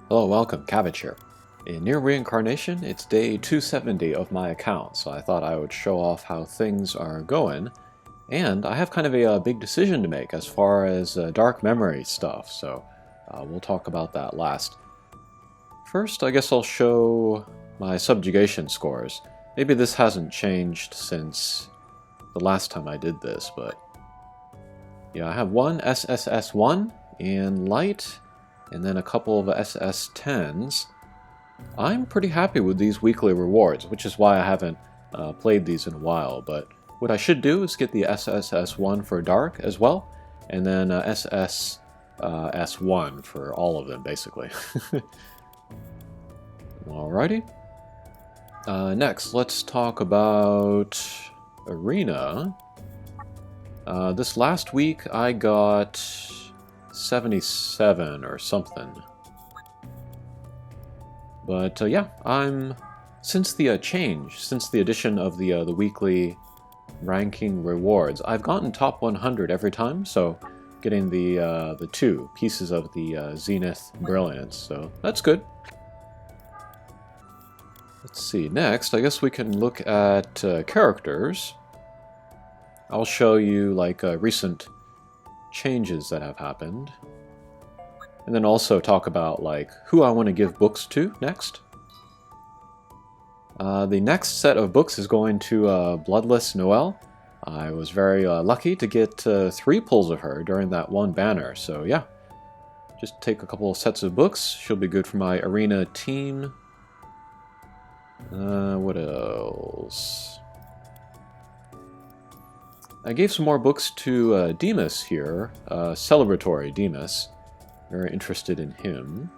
Hello, welcome, Cabbage here. In Nier Reincarnation, it's day 270 of my account, so I thought I would show off how things are going, and I have kind of a big decision to make as far as dark memory stuff, so we'll talk about that last. First, I guess I'll show my subjugation scores. Maybe this hasn't changed since the last time I did this, but yeah, I have one SSS1 in light, and then a couple of SS10s. I'm pretty happy with these weekly rewards, which is why I haven't played these in a while, but what I should do is get the SSS1 for Dark as well, and then SSS1 for all of them, basically. Alrighty. Next, let's talk about Arena. This last week I got 77 or something. But yeah, since the change, since the addition of the weekly ranking rewards, I've gotten top 100 every time, so getting the two pieces of the Zenith Brilliance, so that's good. Let's see, next, I guess we can look at characters. I'll show you like recent changes that have happened. And then also talk about like who I want to give books to next. The next set of books is going to Bloodless Noelle. I was very lucky to get 3 pulls of her during that one banner, so yeah. Just take a couple of sets of books. She'll be good for my arena team. What else? I gave some more books to Demas here, Celebratory Demas. Very interested in him.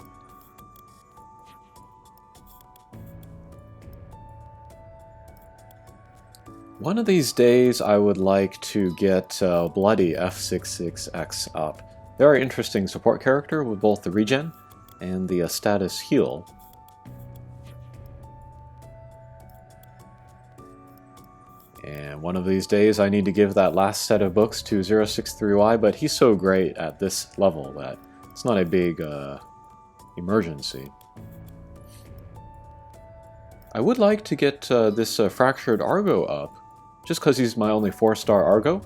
One of these days I would like to get Bloody F66X up. Very interesting support character with both the regen and the status heal. And one of these days I need to give that last set of books to 063Y, but he's so great at this level that it's not a big emergency. I would like to get this Fractured Argo up, just because he's my only 4-star Argo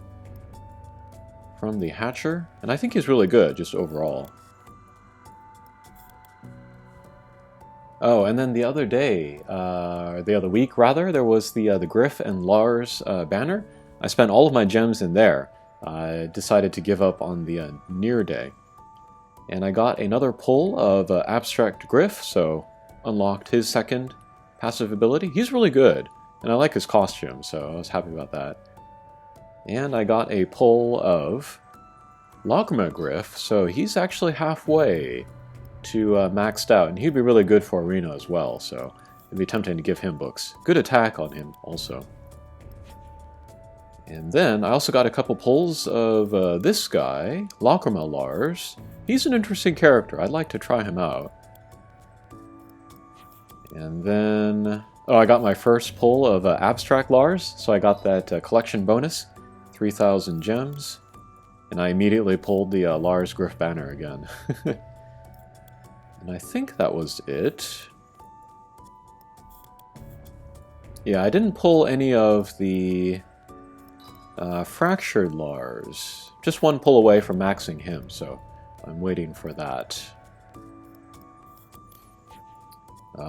from the Hatcher, and I think he's really good, just overall. Oh, and then the other day, the other week rather, there was the Griff and Lars banner. I spent all of my gems in there. I decided to give up on the Nier day. And I got another pull of Abstract Griff, so unlocked his second passive ability. He's really good, and I like his costume, so I was happy about that. And I got a pull of Logma Griff, so he's actually halfway to maxed out, and he'd be really good for Arena as well, so it'd be tempting to give him books. Good attack on him, also. And then I also got a couple pulls of this guy, Lacrima Lars. He's an interesting character. I'd like to try him out. And then, oh, I got my first pull of Abstract Lars, so I got that collection bonus, 3,000 gems, and I immediately pulled the Lars Griff banner again. And I think that was it. Yeah, I didn't pull any of the Fractured Lars. Just one pull away from maxing him, so I'm waiting for that.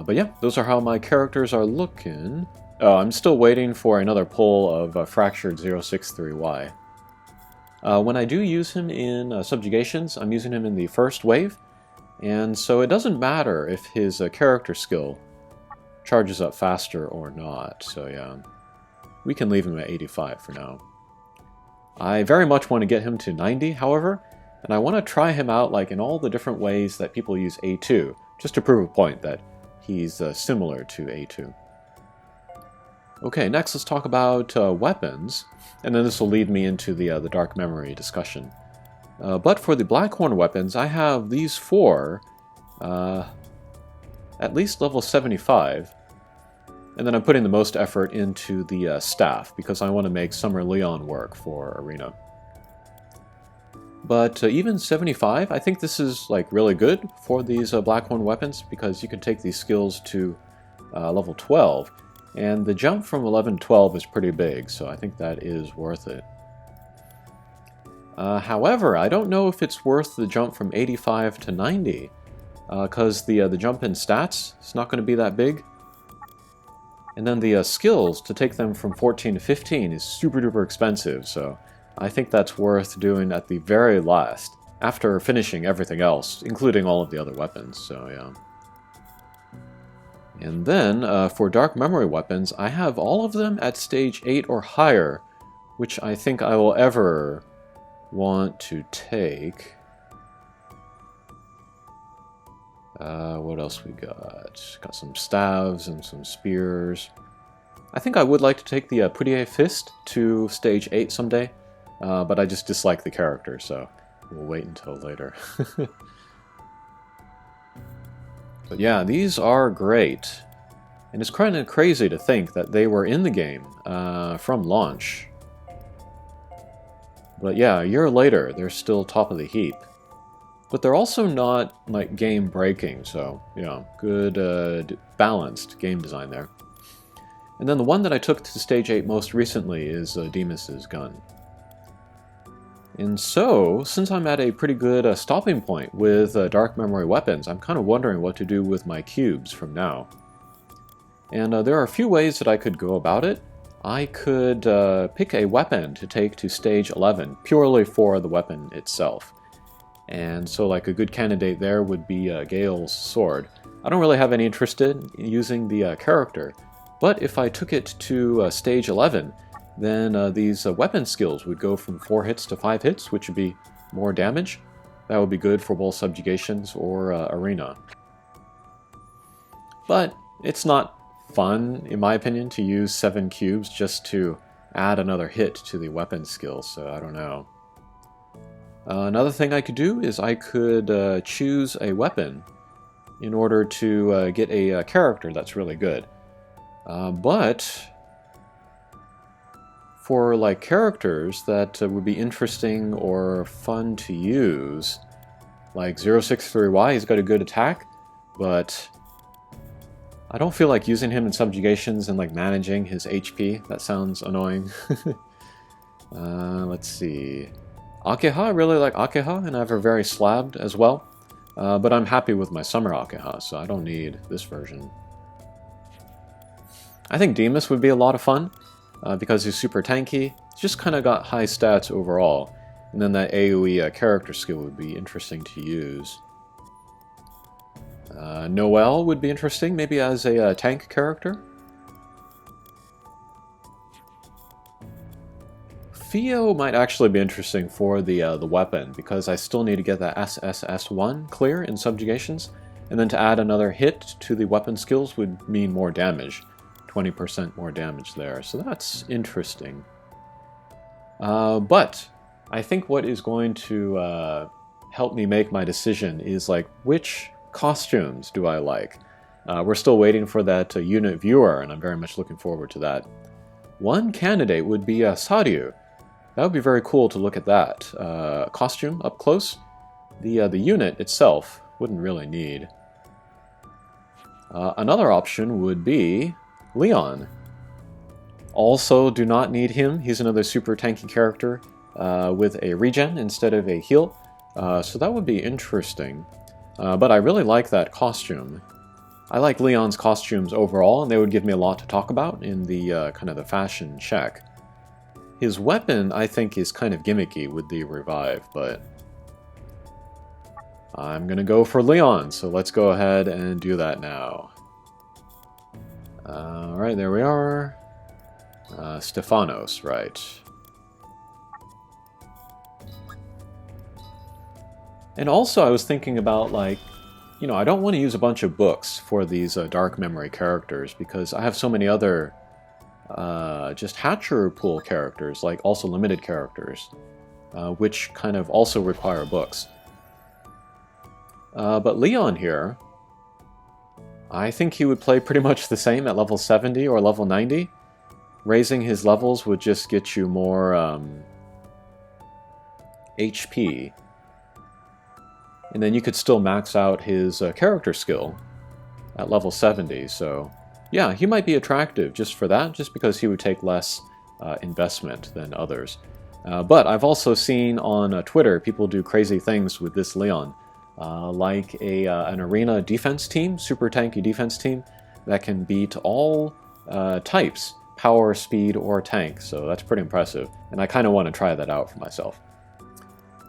But yeah, those are how my characters are looking. Oh, I'm still waiting for another pull of Fractured 063Y. When I do use him in subjugations, I'm using him in the first wave, and so it doesn't matter if his character skill charges up faster or not, so yeah. We can leave him at 85 for now. I very much want to get him to 90, however, and I want to try him out like in all the different ways that people use A2, just to prove a point that he's similar to A2. Okay, next let's talk about weapons, and then this will lead me into the Dark Memory discussion. But for the Blackhorn weapons, I have these 4, at least level 75, and then I'm putting the most effort into the staff, because I want to make Summer Leon work for Arena. But even 75, I think this is like really good for these Blackhorn weapons, because you can take these skills to level 12, and the jump from 11 to 12 is pretty big, so I think that is worth it. However, I don't know if it's worth the jump from 85 to 90, because the jump in stats is not going to be that big. And then the skills, to take them from 14 to 15 is super duper expensive, so I think that's worth doing at the very last, after finishing everything else, including all of the other weapons, so yeah. And then, for Dark Memory weapons, I have all of them at stage 8 or higher, which I think I will ever want to take. What else we got? Got some staves and some spears. I think I would like to take the Poutier Fist to stage 8 someday, but I just dislike the character, so we'll wait until later. But yeah, these are great. And it's kind of crazy to think that they were in the game from launch. But yeah, a year later, they're still top of the heap. But they're also not, like, game-breaking, so, you know, good, balanced game design there. And then the one that I took to stage 8 most recently is Demus's gun. And so, since I'm at a pretty good stopping point with Dark Memory weapons, I'm kind of wondering what to do with my cubes from now. And there are a few ways that I could go about it. I could pick a weapon to take to stage 11, purely for the weapon itself. And so, like, a good candidate there would be Gale's sword. I don't really have any interest in using the character, but if I took it to stage 11, then these weapon skills would go from 4 hits to 5 hits, which would be more damage. That would be good for both subjugations or arena. But it's not fun, in my opinion, to use 7 cubes just to add another hit to the weapon skill, so I don't know. Another thing I could do is I could choose a weapon in order to get a character that's really good. But for like characters that would be interesting or fun to use, like 063Y, he's got a good attack, but I don't feel like using him in subjugations and like managing his HP. That sounds annoying. Let's see. Akeha, I really like Akeha, and I have her very slabbed as well. But I'm happy with my summer Akeha, so I don't need this version. I think Demus would be a lot of fun, because he's super tanky. He's just kind of got high stats overall. And then that AoE character skill would be interesting to use. Noelle would be interesting, maybe as a tank character. Theo might actually be interesting for the weapon, because I still need to get that SSS1 clear in subjugations, and then to add another hit to the weapon skills would mean more damage. 20% more damage there, so that's interesting. But I think what is going to help me make my decision is like, which costumes do I like? We're still waiting for that unit viewer, and I'm very much looking forward to that. One candidate would be Saryu. That would be very cool to look at that costume up close. The unit itself wouldn't really need. Another option would be Leon. Also do not need him. He's another super tanky character with a regen instead of a heal. So that would be interesting. But I really like that costume. I like Leon's costumes overall, and they would give me a lot to talk about in the kind of the fashion check. His weapon, I think, is kind of gimmicky with the revive, but I'm gonna go for Leon, so let's go ahead and do that now. Alright, there we are. Stefanos, right. And also I was thinking about, like, you know, I don't want to use a bunch of books for these Dark Memory characters, because I have so many other just Hatcher pool characters, like also limited characters, which kind of also require books. But Leon here, I think he would play pretty much the same at level 70 or level 90. Raising his levels would just get you more HP. And then you could still max out his character skill at level 70, so yeah, he might be attractive just for that, just because he would take less investment than others. But I've also seen on Twitter people do crazy things with this Leon, like an arena defense team, super tanky defense team, that can beat all types, power, speed, or tank, so that's pretty impressive, and I kind of want to try that out for myself.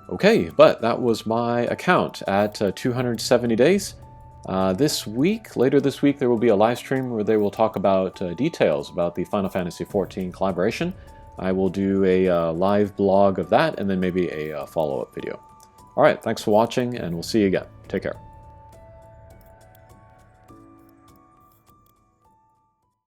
Okay, but that was my account at 270 days. Later this week, there will be a live stream where they will talk about details about the Final Fantasy XIV collaboration. I will do a live blog of that, and then maybe a follow-up video. Alright, thanks for watching, and we'll see you again. Take care.